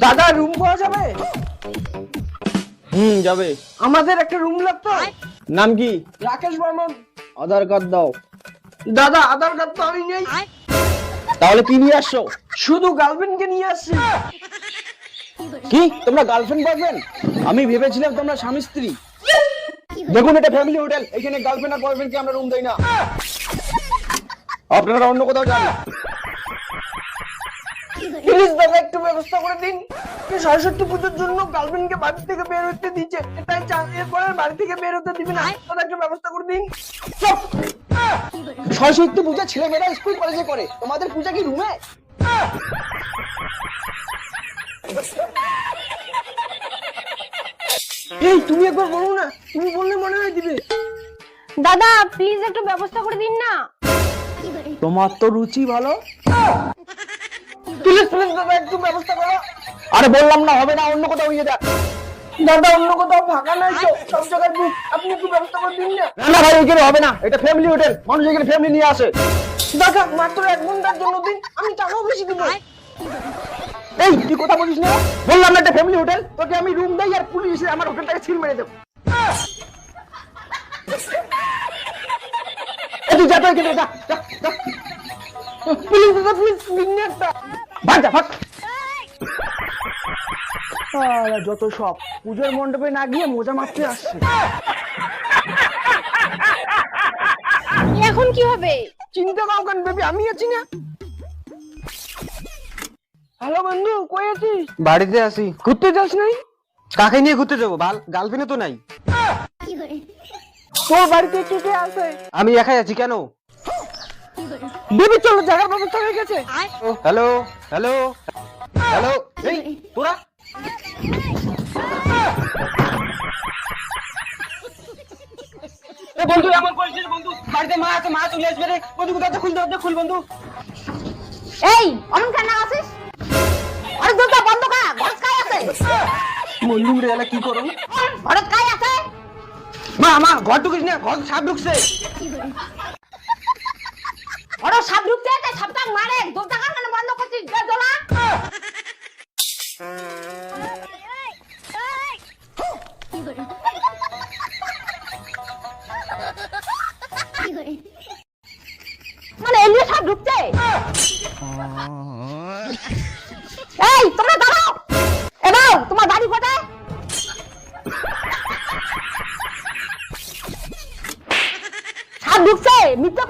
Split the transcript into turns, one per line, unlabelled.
দাদা রুম পাওয়া যাবে?
যাবে।
আমাদের একটা রুম লাগতো।
নাম কি?
রাকেশ বর্মন।
আধার কার্ড দাও।
দাদা আধার কার্ড তো আমি নেই।
তাহলে কি নিয়ে আসছো?
শুধু গার্লফ্রেন্ডকে নিয়ে আসছি।
কি তোমরা গার্লফ্রেন্ড বয়ফ্রেন্ড? আমি ভেবেছিলাম তোমরা স্বামী স্ত্রী। দেখুন এটা ফ্যামিলি হোটেল, এখানে গার্লফ্রেন্ড আর বয়ফ্রেন্ডকে আমরা রুম দেই না। আপনারা অন্য কোথাও যান।
প্লিজ দাদা একটু ব্যবস্থা করে দিন। সরস্বতী পুজোর জন্য গার্লফ্রেন্ডকে বাড়ি থেকে বের হতে দিচ্ছে, এটাই চান। এরপরে বাড়ি থেকে বের হতে দিবে না। দাদা একটু ব্যবস্থা করে দিন।
চুপ! সরস্বতী পূজা ছেলেমেয়েরা স্কুল কলেজে করে, তোমাদের পূজা কি রুমে?
এই তুমি একবার বলো না, তুমি বললে মনে হয় দিবে।
দাদা প্লিজ একটু ব্যবস্থা করে দিন না।
তোমার তো রুচি ভালো।
প্লিজ প্লিজ দাদা একটু ব্যবস্থা করো।
আরে বললাম না হবে না, অন্য কোথাও ইয়ে দেখ।
দাদা অন্য কোথাও ফাঁকা নাই তো, সব জায়গায় বুক। আপনি একটু ব্যবস্থা করে দিন না।
না না ভাই, এখানে হবে না, এটা ফ্যামিলি হোটেল, মানুষ এখানে ফ্যামিলি নিয়ে আসে।
দাদা মাত্র 1 ঘন্টার জন্য দিন, আমি টাকাও বেশি দিব।
এই তুই কথা বলিস না? বললাম না এটা ফ্যামিলি হোটেল, তোকে আমি রুম দেই আর পুলিশ এসে আমার হোটেলটাকে সিল মেরে দেব। এই তুই যা তো এখানে, যা যা যা।
প্লিজ দাদা প্লিজ দিন না একটা।
ভাগ যা ভাগ। যত সব পুজোর মণ্ডপে না গিয়ে মজা মারতে আসছে।
এখন কি হবে?
চিন্তা করো কেন বেবি, আমি আছি না। হ্যালো বন্ধু, কই আছিস?
বাড়িতে আসি।
ঘুরতে যাস নাই?
কাকে নিয়ে ঘুরতে যাবো? গার্লফ্রেন্ড তো নাই।
তোর বাড়িতে কে কে আছে?
আমি একাই আছি। কেন?
বেবি চলো, জায়গার ব্যবস্থা হয়ে গেছে।
Hello hello hello. এই তোরা বন্ধু এমন করিস বন্ধু, বাড়িতে মা আছে, মা চলে আসবে রে। বন্ধু দরজা খুল, দরজা খুল বন্ধু।
এই অমন কেন আছিস? আরে দরজা বন্ধ কর, ঘর কাই আছে?
বন্ধু রে এলা কি করো?
ঘর কাই আছে?
মা মা ঘর ঢুকিস না, ঘর সাপ ঢুকছে।
ঘর সাপ ঢুকতে তাই সাপটাক মারে। দরজা কেন বন্ধ করছিস? যা দোলা। মানে এলিয়ে সাপ ঢুকছে। এই তোমরা দাঁড়াও। এবার তোমার বাড়ি কোথায়? সাপ ঢুকছে, মিথ্যা